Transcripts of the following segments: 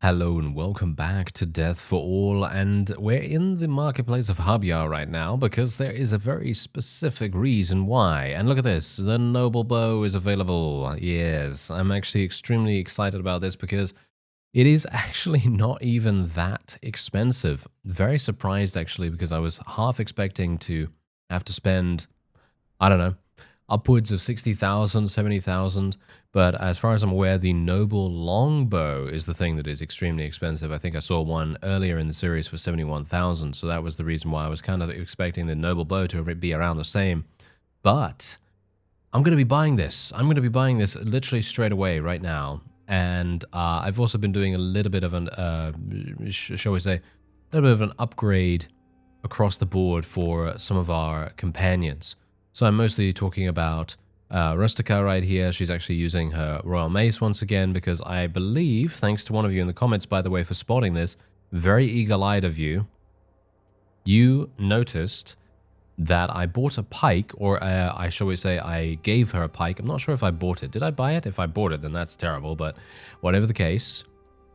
Hello and welcome back to Death for All, and we're in the marketplace of Habyar right now because there is a very specific reason why. And look at this, the Noble Bow is available. Yes, I'm actually extremely excited about this because it is actually not even that expensive. Very surprised actually, because I was half expecting to have to spend, I don't know, upwards of 60,000, 70,000. But as far as I'm aware, the Noble Longbow is the thing that is extremely expensive. I think I saw one earlier in the series for 71,000. So that was the reason why I was kind of expecting the Noble Bow to be around the same. But I'm going to be buying this. I'm going to be buying this literally straight away right now. And I've also been doing a little bit of an, shall we say, a little bit of an upgrade across the board for some of our companions. So I'm mostly talking about Rustica right here. She's actually using her Royal Mace once again because I believe, thanks to one of you in the comments, by the way, for spotting this, very eagle-eyed of you, you noticed that I bought a pike, or I shall we say I gave her a pike. I'm not sure if I bought it. Did I buy it? If I bought it, then that's terrible. But whatever the case,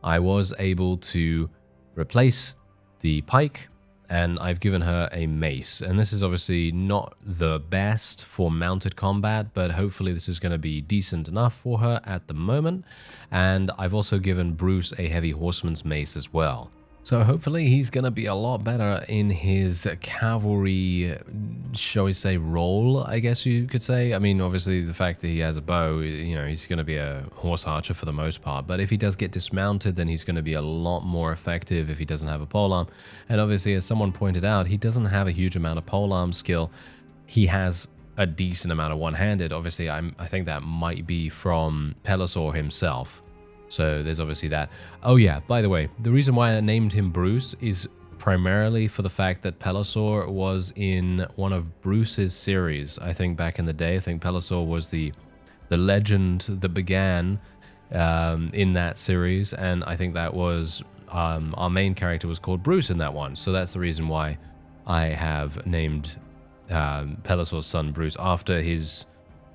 I was able to replace the pike, and I've given her a mace. And this is obviously not the best for mounted combat, but hopefully this is going to be decent enough for her at the moment. And I've also given Bruce a heavy horseman's mace as well. So hopefully he's going to be a lot better in his cavalry, shall we say, role, I guess you could say. I mean, obviously the fact that he has a bow, you know, he's going to be a horse archer for the most part. But if he does get dismounted, then he's going to be a lot more effective if he doesn't have a polearm. And obviously, as someone pointed out, he doesn't have a huge amount of polearm skill. He has a decent amount of one-handed. Obviously, I think that might be from Pelisor himself. So there's obviously that. Oh yeah, by the way, the reason why I named him Bruce is primarily for the fact that Pelisor was in one of Bruce's series. I think back in the day, I think Pelisor was the legend that began in that series, and I think that was our main character was called Bruce in that one. So that's the reason why I have named Pelisor's son Bruce after his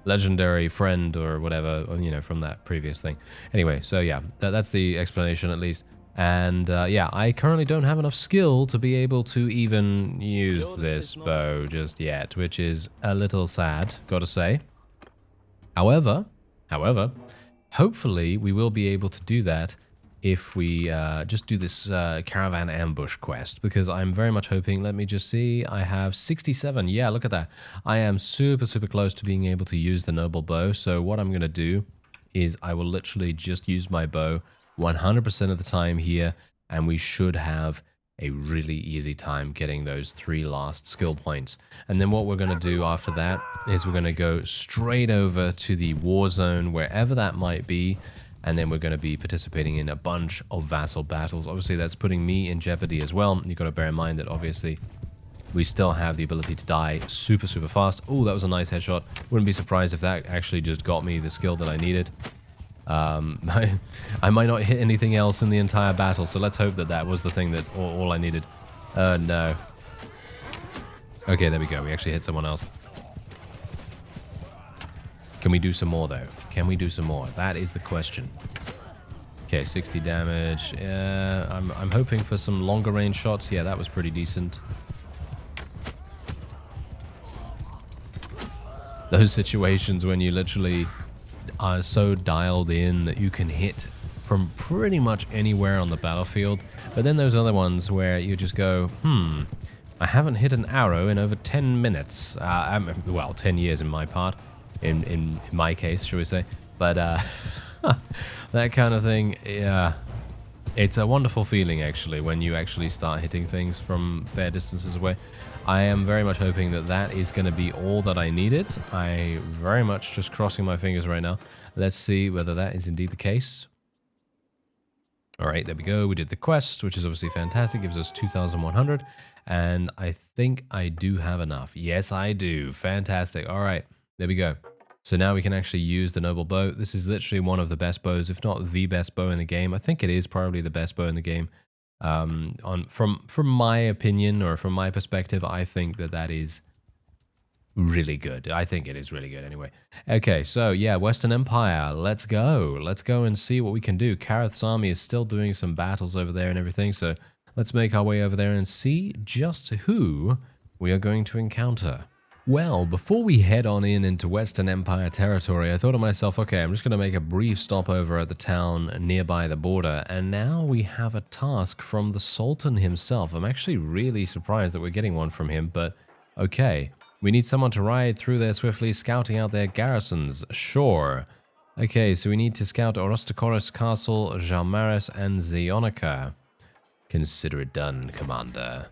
legendary friend or whatever, you know, from that previous thing. Anyway, so yeah, that's the explanation at least. And yeah, I currently don't have enough skill to be able to even use this bow just yet, which is a little sad, gotta say. However, hopefully we will be able to do that if we just do this caravan ambush quest, because I'm very much hoping, let me just see, I have 67, yeah, look at that. I am super close to being able to use the Noble Bow, so what I'm going to do is I will literally just use my bow 100% of the time here, and we should have a really easy time getting those 3 last skill points. And then what we're going to do after that is we're going to go straight over to the war zone, wherever that might be, and then we're going to be participating in a bunch of vassal battles. Obviously, that's putting me in jeopardy as well. You've got to bear in mind that obviously we still have the ability to die super fast. Oh, that was a nice headshot. Wouldn't be surprised if that actually just got me the skill that I needed. I might not hit anything else in the entire battle, so let's hope that that was the thing that all I needed. No. Okay, there we go. We actually hit someone else. Can we do some more, though? Can we do some more? That is the question. Okay, 60 damage. Yeah, I'm hoping for some longer range shots. Yeah, that was pretty decent. Those situations when you literally are so dialed in that you can hit from pretty much anywhere on the battlefield. But then those other ones where you just go, I haven't hit an arrow in over 10 minutes. Well, 10 years in my part. In my case, shall we say. But that kind of thing, yeah, it's a wonderful feeling actually when you actually start hitting things from fair distances away. I am very much hoping that that is going to be all that I needed. I very much just crossing my fingers right now. Let's see whether that is indeed the case. All right, there we go. We did the quest, which is obviously fantastic. Gives us 2,100, and I think I do have enough. Yes, I do. Fantastic. All right. There we go. So now we can actually use the Noble Bow. This is literally one of the best bows, if not the best bow in the game. I think it is probably the best bow in the game. From my opinion, or from my perspective, I think that is really good. I think it is really good anyway. Okay, so yeah, Western Empire, let's go. Let's go and see what we can do. Kareth's army is still doing some battles over there and everything, so let's make our way over there and see just who we are going to encounter. Well, before we head on into Western Empire territory, I thought to myself, okay, I'm just going to make a brief stopover at the town nearby the border, and now we have a task from the Sultan himself. I'm actually really surprised that we're getting one from him, but okay. We need someone to ride through there swiftly, scouting out their garrisons. Sure. Okay, so we need to scout Orostokoris Castle, Jalmaris, and Zeonica. Consider it done, Commander.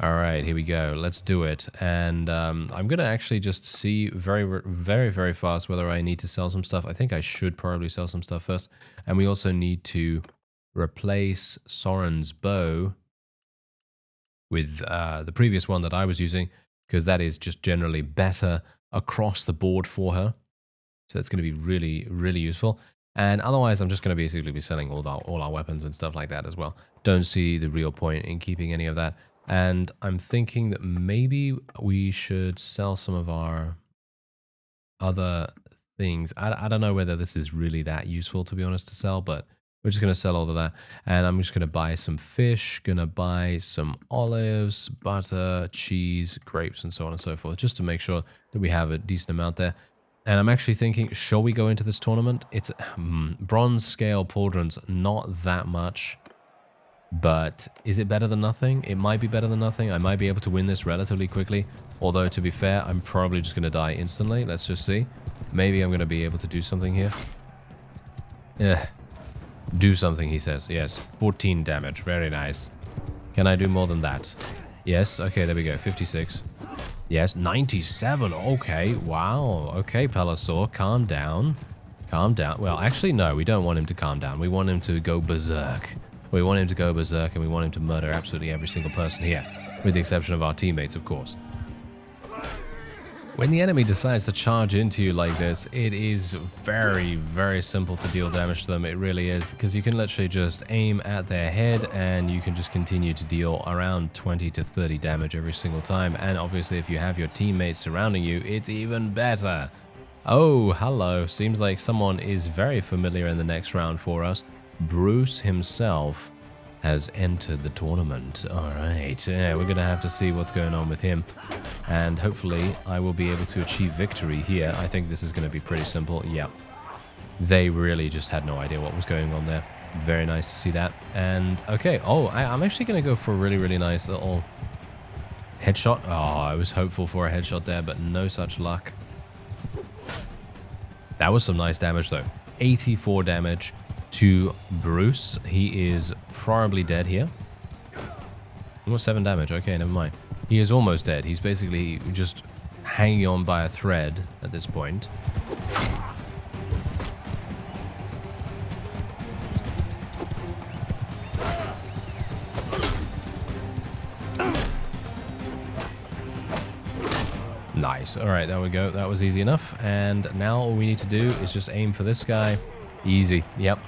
Alright, here we go. Let's do it. And I'm going to actually just see very fast whether I need to sell some stuff. I think I should probably sell some stuff first. And we also need to replace Soren's bow with the previous one that I was using, because that is just generally better across the board for her. So that's going to be really useful. And otherwise, I'm just going to basically be selling all our weapons and stuff like that as well. Don't see the real point in keeping any of that. And I'm thinking that maybe we should sell some of our other things. I don't know whether this is really that useful, to be honest, to sell, but we're just going to sell all of that. And I'm just going to buy some fish, going to buy some olives, butter, cheese, grapes, and so on and so forth, just to make sure that we have a decent amount there. And I'm actually thinking, shall we go into this tournament? It's bronze scale pauldrons, not that much. But is it better than nothing? It might be better than nothing. I might be able to win this relatively quickly. Although, to be fair, I'm probably just going to die instantly. Let's just see. Maybe I'm going to be able to do something here. Yeah. Do something, he says. Yes. 14 damage. Very nice. Can I do more than that? Yes. Okay, there we go. 56. Yes. 97. Okay. Wow. Okay, Pelisor. Calm down. Calm down. Well, actually, no. We don't want him to calm down. We want him to go berserk. We want him to go berserk, and we want him to murder absolutely every single person here, with the exception of our teammates, of course. When the enemy decides to charge into you like this, it is very simple to deal damage to them. It really is, because you can literally just aim at their head, and you can just continue to deal around 20 to 30 damage every single time. And obviously, if you have your teammates surrounding you, it's even better. Oh, hello. Seems like someone is very familiar in the next round for us. Bruce himself has entered the tournament. Alright, yeah, we're going to have to see what's going on with him. And hopefully I will be able to achieve victory here. I think this is going to be pretty simple. Yeah, they really just had no idea what was going on there. Very nice to see that. And okay, oh, I'm actually going to go for a really nice little headshot. Oh, I was hopeful for a headshot there, but no such luck. That was some nice damage though. 84 damage. To Bruce. He is probably dead here. Almost 7 damage. Okay, never mind. He is almost dead. He's basically just hanging on by a thread at this point. Nice. Alright, there we go. That was easy enough. And now all we need to do is just aim for this guy. Easy. Yep.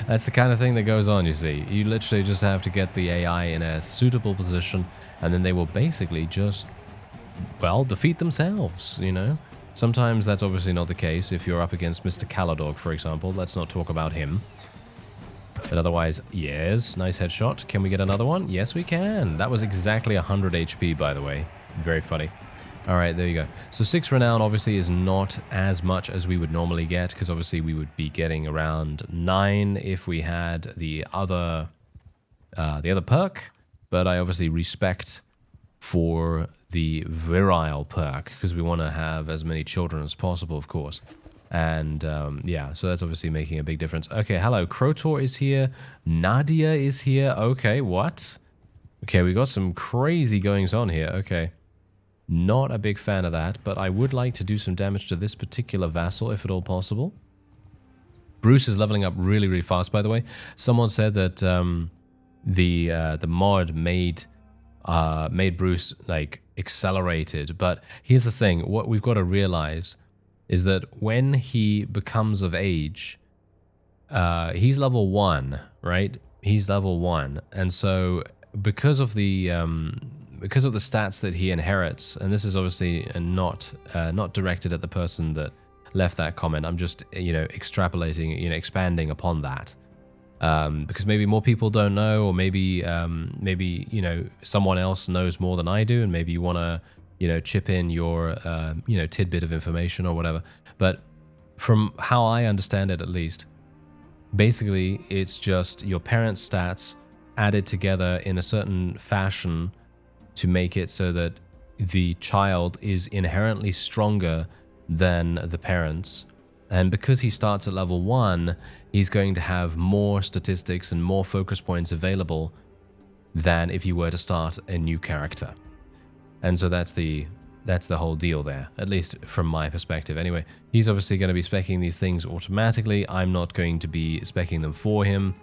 That's the kind of thing that goes on, you see. You literally just have to get the AI in a suitable position, and then they will basically just, well, defeat themselves, you know? Sometimes that's obviously not the case. If you're up against Mr. Caladog, for example, let's not talk about him. But otherwise, yes, nice headshot. Can we get another one? Yes, we can. That was exactly 100 HP, by the way. Very funny. All right, there you go. So 6 renown obviously is not as much as we would normally get, because obviously we would be getting around 9 if we had the other perk. But I obviously respect for the virile perk, because we want to have as many children as possible, of course. And yeah, so that's obviously making a big difference. Okay, hello, Krotor is here. Nadia is here. Okay, what? Okay, we got some crazy goings on here. Okay. Not a big fan of that, but I would like to do some damage to this particular vassal, if at all possible. Bruce is leveling up really fast, by the way. Someone said that the mod made Bruce, like, accelerated. But here's the thing. What we've got to realize is that when he becomes of age, he's level 1, right? He's level 1. And so because of the because of the stats that he inherits, and this is obviously not directed at the person that left that comment. I'm just, extrapolating, expanding upon that. Because maybe more people don't know, or maybe someone else knows more than I do, and maybe you want to chip in your tidbit of information or whatever. But from how I understand it, at least, basically it's just your parents' stats added together in a certain fashion to make it so that the child is inherently stronger than the parents. And because he starts at level 1, he's going to have more statistics and more focus points available than if you were to start a new character. And so that's the whole deal there, at least from my perspective. Anyway, he's obviously going to be speccing these things automatically. I'm not going to be speccing them for him.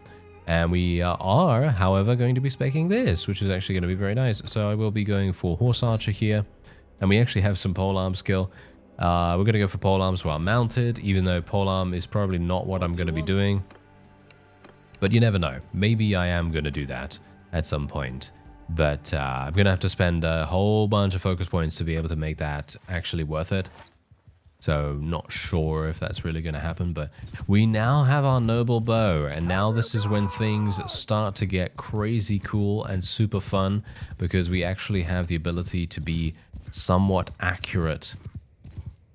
And we are, however, going to be speccing this, which is actually going to be very nice. So I will be going for Horse Archer here. And we actually have some polearm skill. We're going to go for polearms while mounted, even though polearm is probably not what I'm going to be doing. But you never know. Maybe I am going to do that at some point. But I'm going to have to spend a whole bunch of focus points to be able to make that actually worth it. So not sure if that's really going to happen, but we now have our noble bow, and now this is when things start to get crazy cool and super fun, because we actually have the ability to be somewhat accurate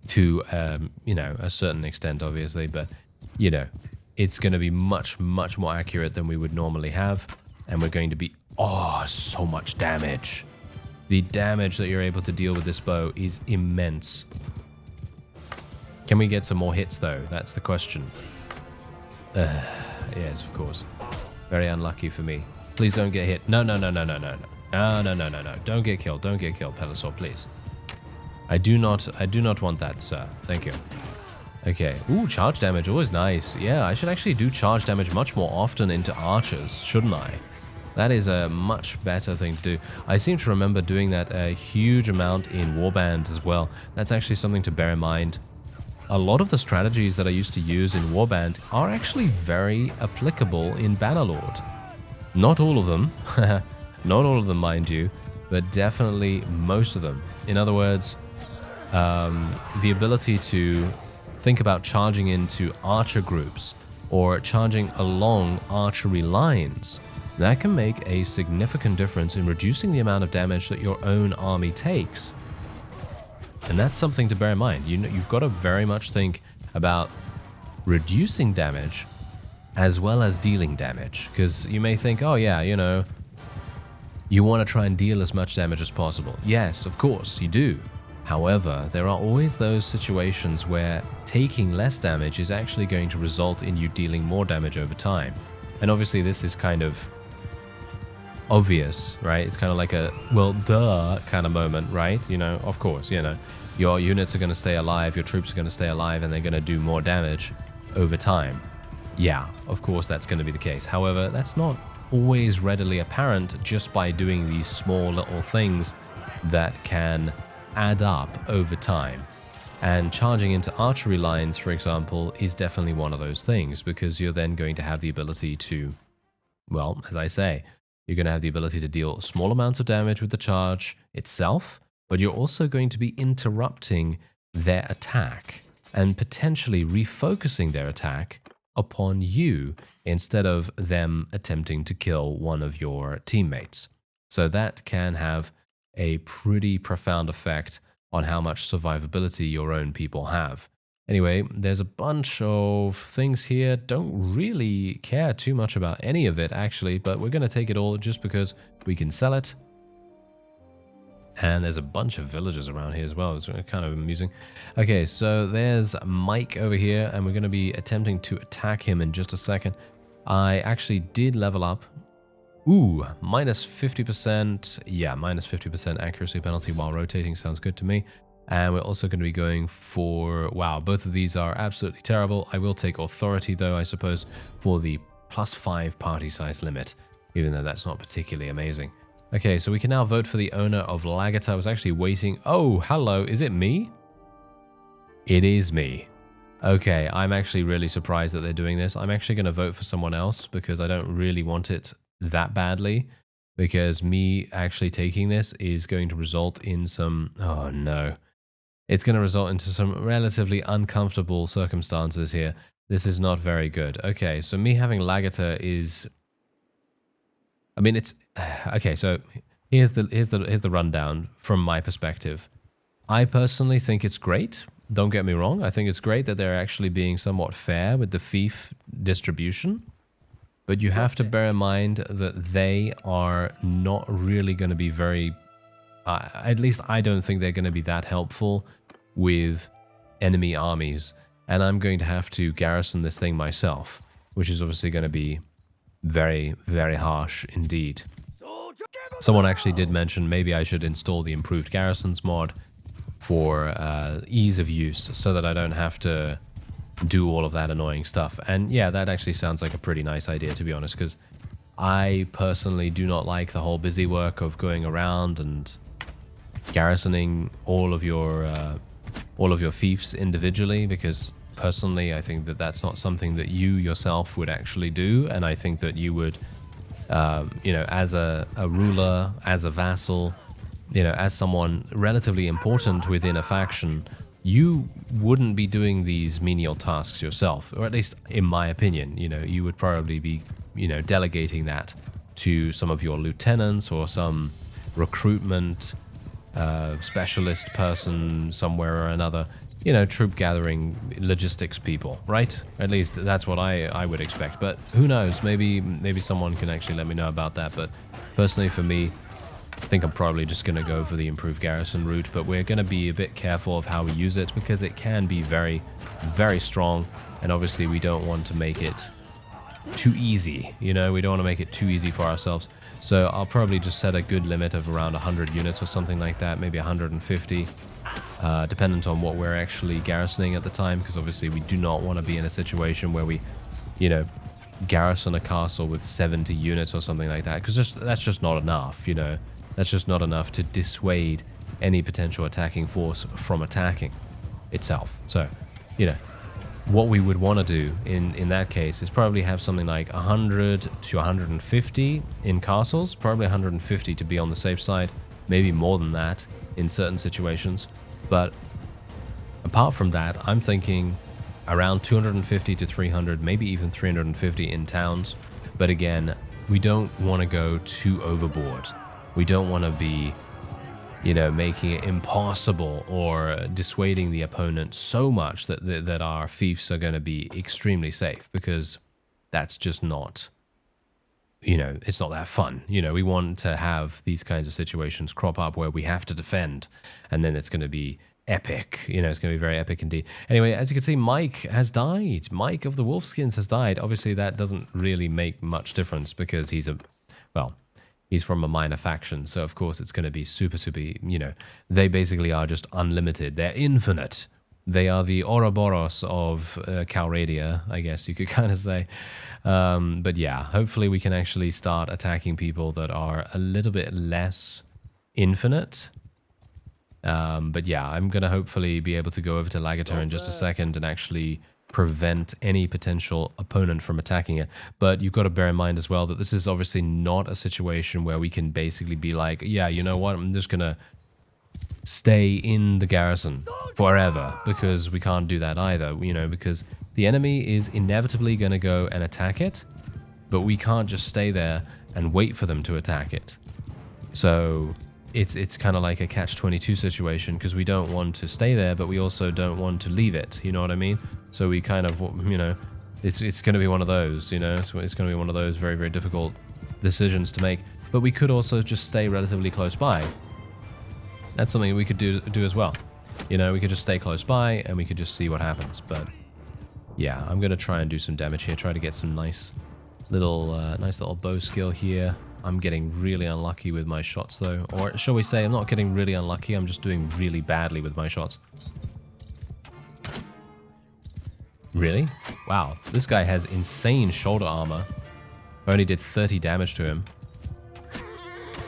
to, a certain extent, obviously, but, it's going to be much, much more accurate than we would normally have, and we're going to be, so much damage. The damage that you're able to deal with this bow is immense. Can we get some more hits, though? That's the question. Yes, of course. Very unlucky for me. Please don't get hit. No. No. Don't get killed. Don't get killed, Pelisor, please. I do not want that, sir. Thank you. Okay. Ooh, charge damage. Always nice. Yeah, I should actually do charge damage much more often into archers, shouldn't I? That is a much better thing to do. I seem to remember doing that a huge amount in Warband as well. That's actually something to bear in mind. A lot of the strategies that I used to use in Warband are actually very applicable in Bannerlord. Not all of them. Not all of them, mind you, but definitely most of them. In other words, the ability to think about charging into archer groups or charging along archery lines, that can make a significant difference in reducing the amount of damage that your own army takes. And that's something to bear in mind. You've got to very much think about reducing damage as well as dealing damage. Because you may think, oh yeah, you want to try and deal as much damage as possible. Yes, of course, you do. However, there are always those situations where taking less damage is actually going to result in you dealing more damage over time. And obviously this is kind of obvious, right? It's kind of like a, well, duh kind of moment, right? Of course, your units are going to stay alive, your troops are going to stay alive, and they're going to do more damage over time. Yeah, of course that's going to be the case. However, that's not always readily apparent just by doing these small little things that can add up over time. And charging into archery lines, for example, is definitely one of those things, because you're then going to have the ability to, well, as I say, you're going to have the ability to deal small amounts of damage with the charge itself, but you're also going to be interrupting their attack and potentially refocusing their attack upon you instead of them attempting to kill one of your teammates. So that can have a pretty profound effect on how much survivability your own people have. Anyway, there's a bunch of things here. Don't really care too much about any of it, actually, but we're going to take it all just because we can sell it. And there's a bunch of villagers around here as well. It's kind of amusing. Okay, so there's Mike over here, and we're going to be attempting to attack him in just a second. I actually did level up. Ooh, minus 50%. Yeah, minus 50% accuracy penalty while rotating sounds good to me. And we're also going to be going for, wow, both of these are absolutely terrible. I will take authority, though, I suppose, for the +5 party size limit, even though that's not particularly amazing. Okay, so we can now vote for the owner of Lagat. I was actually waiting. Oh, hello. Is it me? It is me. Okay, I'm actually really surprised that they're doing this. I'm actually going to vote for someone else because I don't really want it that badly. because me actually taking this is going to result in some... Oh, no. It's going to result into some relatively uncomfortable circumstances here. This is not very good. Okay, so me having Lagater is... I mean, it's... Okay, so here's the rundown from my perspective. I personally think it's great. Don't get me wrong. I think it's great that they're actually being somewhat fair with the fief distribution. But you have to bear in mind that they are not really going to be very... at least I don't think they're going to be that helpful with enemy armies. And I'm going to have to garrison this thing myself, which is obviously going to be very, very harsh indeed. Someone actually did mention maybe I should install the improved garrisons mod for ease of use so that I don't have to do all of that annoying stuff. And yeah, that actually sounds like a pretty nice idea, to be honest, because I personally do not like the whole busy work of going around and garrisoning all of your fiefs individually, because personally I think that that's not something that you yourself would actually do, and I think that you would, you know, as a ruler, as a vassal, you know, as someone relatively important within a faction, you wouldn't be doing these menial tasks yourself, or at least in my opinion. You know, you would probably be, you know, delegating that to some of your lieutenants or some recruitment specialist person somewhere or another, you know, troop gathering logistics people, right? At least that's what I would expect. But who knows, maybe someone can actually let me know about that. But personally for me, I think I'm probably just going to go for the improved garrison route, but we're going to be a bit careful of how we use it because it can be very, very strong, and obviously we don't want to make it too easy, you know, we don't want to make it too easy for ourselves. So I'll probably just set a good limit of around 100 units or something like that, maybe 150, dependent on what we're actually garrisoning at the time, because obviously we do not want to be in a situation where we, you know, garrison a castle with 70 units or something like that, because that's just not enough, you know. That's just not enough to dissuade any potential attacking force from attacking itself. So, you know, what we would want to do in that case is probably have something like 100 to 150 in castles, probably 150 to be on the safe side, maybe more than that in certain situations. But apart from that, I'm thinking around 250 to 300, maybe even 350 in towns. But again, we don't want to go too overboard. We don't want to be, you know, making it impossible or dissuading the opponent so much that our fiefs are going to be extremely safe, because that's just not, you know, it's not that fun. You know, we want to have these kinds of situations crop up where we have to defend, and then it's going to be epic. You know, it's going to be very epic indeed. Anyway, as you can see, Mike has died. Mike of the Wolfskins has died. Obviously, that doesn't really make much difference because he's a, well, he's from a minor faction, so of course it's going to be super, you know, they basically are just unlimited. They're infinite. They are the Ouroboros of Calradia, I guess you could kind of say. But yeah, hopefully we can actually start attacking people that are a little bit less infinite. But yeah, I'm going to hopefully be able to go over to Lagater in just a second and actually prevent any potential opponent from attacking it. But you've got to bear in mind as well that this is obviously not a situation where we can basically be like, yeah, you know what, I'm just gonna stay in the garrison forever, because we can't do that either, you know, because the enemy is inevitably going to go and attack it, but we can't just stay there and wait for them to attack it. So it's kind of like a catch-22 situation, because we don't want to stay there, but we also don't want to leave it, you know what I mean? So we kind of, you know, it's going to be one of those, you know, it's going to be one of those very, very difficult decisions to make. But we could also just stay relatively close by. That's something we could do as well. You know, we could just stay close by and we could just see what happens. But yeah, I'm going to try and do some damage here, try to get some nice little bow skill here. I'm getting really unlucky with my shots though, or shall we say I'm not getting really unlucky, I'm just doing really badly with my shots. Really? Wow, this guy has insane shoulder armor. I only did 30 damage to him.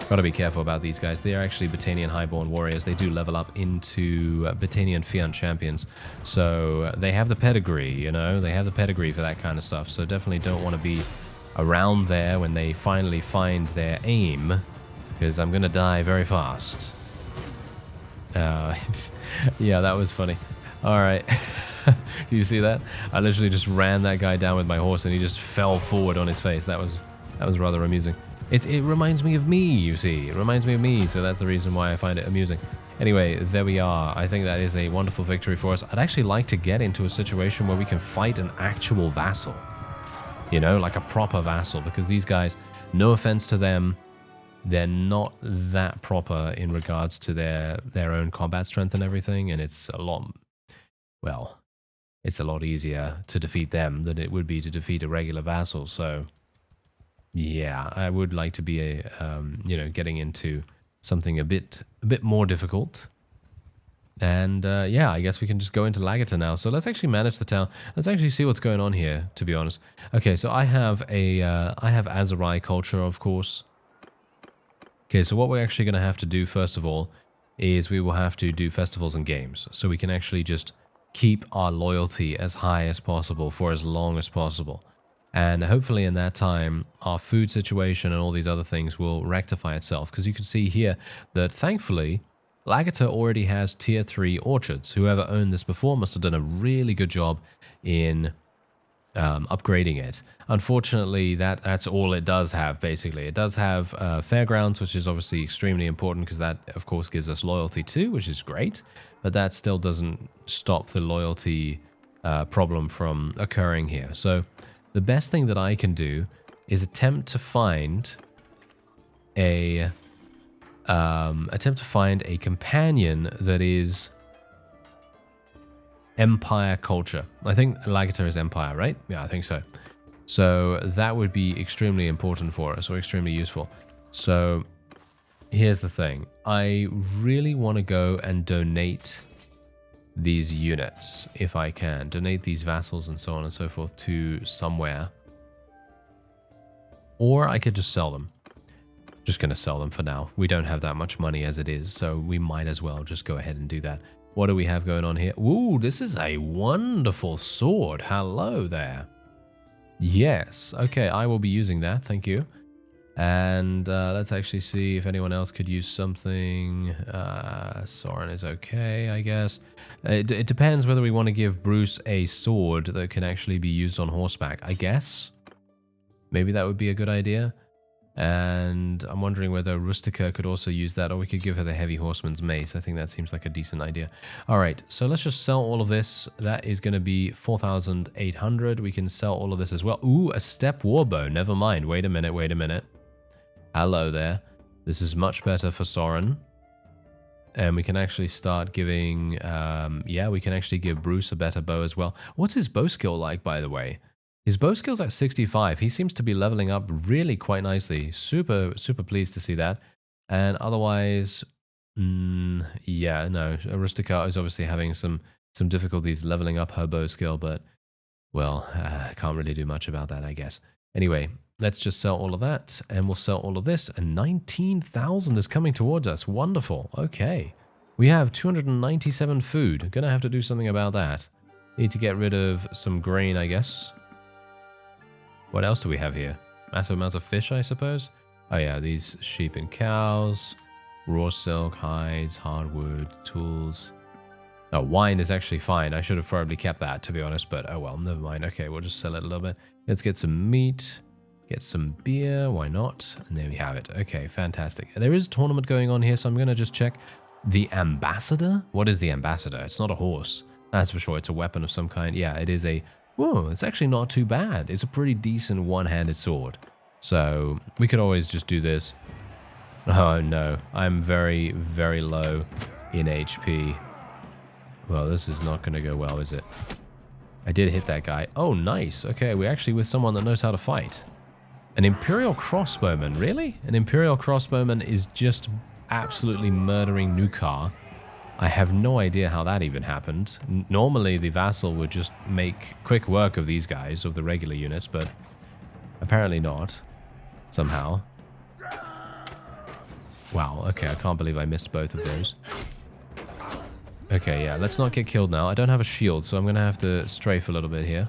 Gotta be careful about these guys. They are actually Battanian Highborn warriors. They do level up into Battanian Fiant champions. So they have the pedigree, you know? They have the pedigree for that kind of stuff. So definitely don't want to be around there when they finally find their aim, because I'm going to die very fast. Yeah, that was funny. All right. Do you see that? I literally just ran that guy down with my horse and he just fell forward on his face. That was rather amusing. It reminds me of me, you see. It reminds me of me, so that's the reason why I find it amusing. Anyway, there we are. I think that is a wonderful victory for us. I'd actually like to get into a situation where we can fight an actual vassal. You know, like a proper vassal, because these guys, no offense to them, they're not that proper in regards to their own combat strength and everything, and it's a lot, well, it's a lot easier to defeat them than it would be to defeat a regular vassal. So, yeah, I would like to be you know, getting into something a bit more difficult. And yeah, I guess we can just go into Lagata now. So let's actually manage the town. Let's actually see what's going on here, to be honest. Okay, so I have Aserai culture, of course. Okay, so what we're actually going to have to do, first of all, is we will have to do festivals and games. So we can actually just keep our loyalty as high as possible for as long as possible. And hopefully in that time, our food situation and all these other things will rectify itself. Because you can see here that, thankfully, Lagata already has tier 3 orchards. Whoever owned this before must have done a really good job in upgrading it. Unfortunately, that's all it does have, basically. It does have fairgrounds, which is obviously extremely important because that, of course, gives us loyalty too, which is great. But that still doesn't stop the loyalty problem from occurring here. So the best thing that I can do is attempt to find a companion that is Empire culture. I think Lagata is Empire, right? Yeah, I think so. So that would be extremely important for us, or extremely useful. So here's the thing. I really want to go and donate these units, if I can. Donate these vassals and so on and so forth to somewhere. Or I could just sell them. Just going to sell them for now. We don't have that much money as it is, so we might as well just go ahead and do that. What do we have going on here? Ooh, this is a wonderful sword. Hello there. Yes. Okay, I will be using that. Thank you. And let's actually see if anyone else could use something. Soren is okay, I guess. It depends whether we want to give Bruce a sword that can actually be used on horseback, I guess. Maybe that would be a good idea. And I'm wondering whether Rustica could also use that, or we could give her the Heavy Horseman's Mace. I think that seems like a decent idea. All right, so let's just sell all of this. That is going to be 4,800. We can sell all of this as well. Ooh, a Steppe Warbow. Never mind. Wait a minute, wait a minute. Hello there. This is much better for Soren. And we can actually start giving... yeah, we can actually give Bruce a better bow as well. What's his bow skill like, by the way? His bow skill's at 65. He seems to be leveling up really quite nicely. Super, super pleased to see that. And otherwise, yeah, no. Rustica is obviously having some difficulties leveling up her bow skill, but, well, can't really do much about that, I guess. Anyway, let's just sell all of that, and we'll sell all of this, and 19,000 is coming towards us. Wonderful. Okay. We have 297 food. Gonna have to do something about that. Need to get rid of some grain, I guess. What else do we have here? Massive amounts of fish, I suppose? Oh yeah, these sheep and cows, raw silk, hides, hardwood, tools. Oh, wine is actually fine. I should have probably kept that, to be honest, but oh well, never mind. Okay, we'll just sell it a little bit. Let's get some meat, get some beer, why not? And there we have it. Okay, fantastic. There is a tournament going on here, so I'm going to just check. The Ambassador? What is the Ambassador? It's not a horse. That's for sure. It's a weapon of some kind. Yeah, it is a... Whoa, it's actually not too bad. It's a pretty decent one-handed sword. So we could always just do this. Oh no, I'm very, very low in HP. Well, this is not going to go well, is it? I did hit that guy. Oh, nice. Okay, we're actually with someone that knows how to fight. An Imperial Crossbowman, really? An Imperial Crossbowman is just absolutely murdering Nukar. I have no idea how that even happened. Normally, the Vassal would just make quick work of these guys, of the regular units, but apparently not, somehow. Wow, okay, I can't believe I missed both of those. Okay, yeah, let's not get killed now. I don't have a shield, so I'm going to have to strafe a little bit here.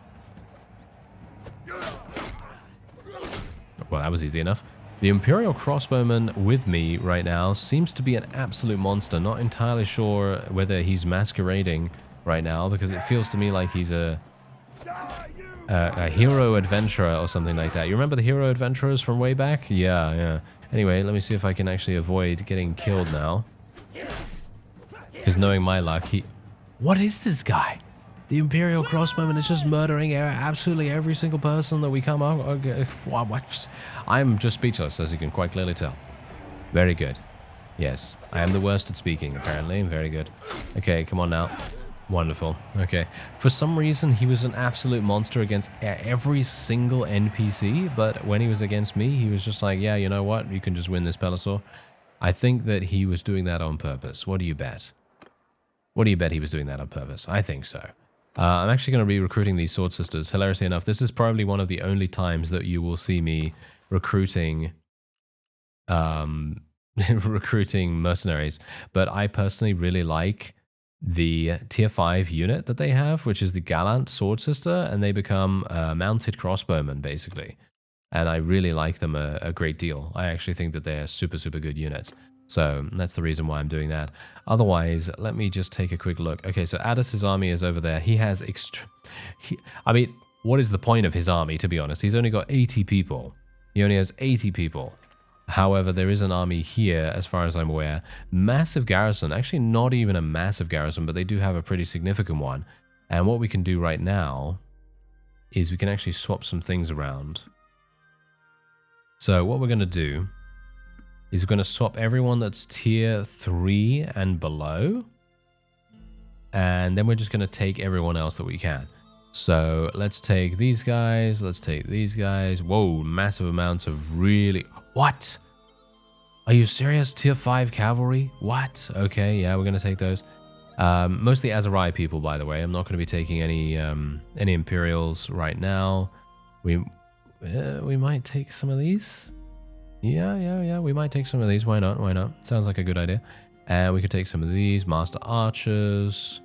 that was easy enough. The Imperial Crossbowman with me right now seems to be an absolute monster. Not entirely sure whether he's masquerading right now, because it feels to me like he's a hero adventurer or something like that. You remember the hero adventurers from way back? Yeah, yeah. Anyway, let me see if I can actually avoid getting killed now. Because knowing my luck, What is this guy? The Imperial Crossbowman is just murdering absolutely every single person that we come up. Okay, what? I'm just speechless, as you can quite clearly tell. Very good. Yes, I am the worst at speaking, apparently. Very good. Okay, come on now. Wonderful. Okay. For some reason, he was an absolute monster against every single NPC, but when he was against me, he was just like, yeah, you know what? You can just win this, Pelisor. I think that he was doing that on purpose. What do you bet? What do you bet he was doing that on purpose? I think so. I'm actually going to be recruiting these Sword Sisters. Hilariously enough, this is probably one of the only times that you will see me recruiting recruiting mercenaries. But I personally really like the tier 5 unit that they have, which is the Gallant Sword Sister, and they become mounted crossbowmen, basically. And I really like them a great deal. I actually think that they're super, super good units. So that's the reason why I'm doing that. Otherwise, let me just take a quick look. Okay, so Addis's army is over there. He has I mean, what is the point of his army, to be honest? He's only got 80 people. He only has 80 people. However, there is an army here, as far as I'm aware. Massive garrison. Actually, not even a massive garrison, but they do have a pretty significant one. And what we can do right now is we can actually swap some things around. So what we're going to do is we're going to swap everyone that's tier 3 and below. And then we're just going to take everyone else that we can. So let's take these guys. Let's take these guys. Whoa, massive amounts of really... What? Are you serious? Tier 5 cavalry? What? Okay, yeah, we're going to take those. Mostly Aserai people, by the way. I'm not going to be taking any Imperials right now. We might take some of these. Yeah, we might take some of these. Why not? Why not? Sounds like a good idea. And we could take some of these. Master Archers.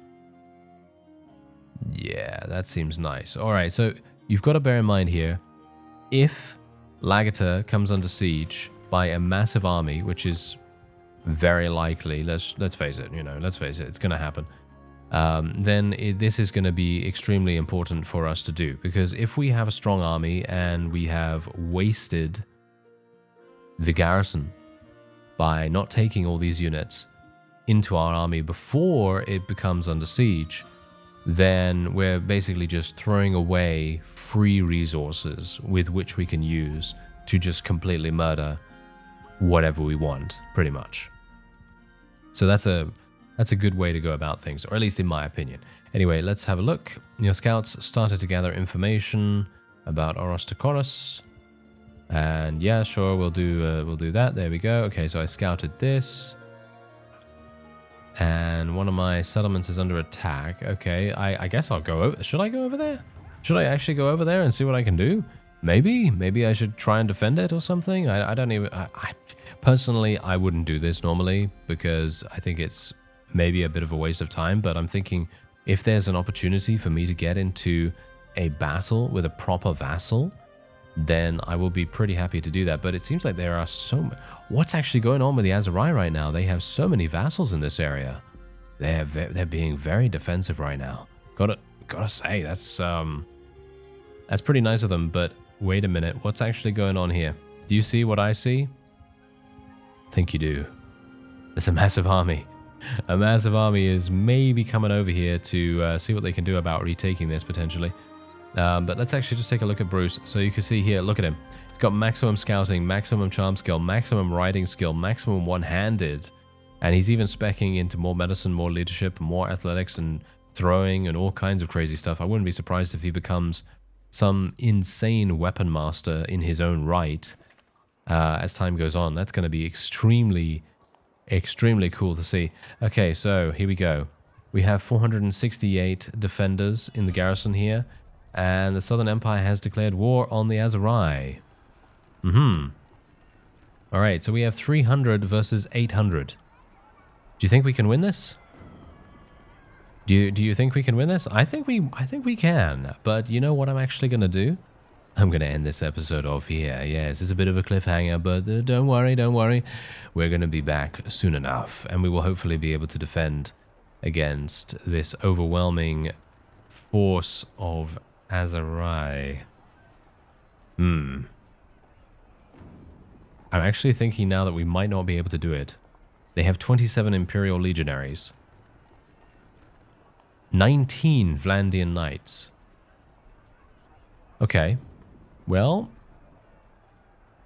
Yeah, that seems nice. Alright, so you've got to bear in mind here, if Lagater comes under siege by a massive army, which is very likely, let's face it, let's face it, it's going to happen, then this is going to be extremely important for us to do. Because if we have a strong army and we have wasted the garrison by not taking all these units into our army before it becomes under siege, then we're basically just throwing away free resources with which we can use to just completely murder whatever we want, pretty much. So that's a good way to go about things, or at least in my opinion. Anyway, let's have a look. Your scouts started to gather information about Orostokoros. And yeah, sure, we'll do that. There we go. Okay, so I scouted this. And one of my settlements is under attack. Okay, I guess I'll go over. Should I go over there? Should I actually go over there and see what I can do? Maybe I should try and defend it or something. I don't even... Personally, I wouldn't do this normally because I think it's maybe a bit of a waste of time. But I'm thinking if there's an opportunity for me to get into a battle with a proper vassal, then I will be pretty happy to do that. But it seems like there are what's actually going on with the Aserai right now? They have so many vassals in this area. They're being very defensive right now. Gotta say, that's pretty nice of them. But wait a minute, what's actually going on here? Do you see what I see? I think you do. There's a massive army. A massive army is maybe coming over here to see what they can do about retaking this potentially. But let's actually just take a look at Bruce. So you can see here, look at him. He's got maximum scouting, maximum charm skill, maximum riding skill, maximum one-handed. And he's even speccing into more medicine, more leadership, more athletics and throwing and all kinds of crazy stuff. I wouldn't be surprised if he becomes some insane weapon master in his own right as time goes on. That's going to be extremely, extremely cool to see. Okay, so here we go. We have 468 defenders in the garrison here. And the Southern Empire has declared war on the Aserai. Alright, so we have 300 versus 800. Do you think we can win this? Do you think we can win this? I think we can. But you know what I'm actually going to do? I'm going to end this episode off here. Yes, it's a bit of a cliffhanger, but don't worry, don't worry. We're going to be back soon enough, and we will hopefully be able to defend against this overwhelming force of Aserai. I'm actually thinking now that we might not be able to do it. They have 27 Imperial Legionaries. 19 Vlandian Knights. Okay. Well,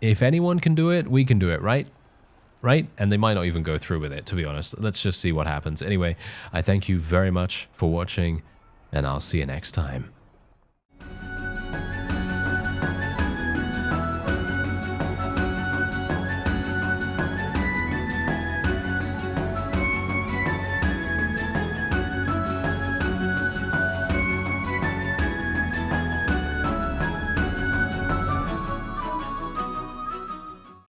if anyone can do it, we can do it, right? Right? And they might not even go through with it, to be honest. Let's just see what happens. Anyway, I thank you very much for watching, and I'll see you next time.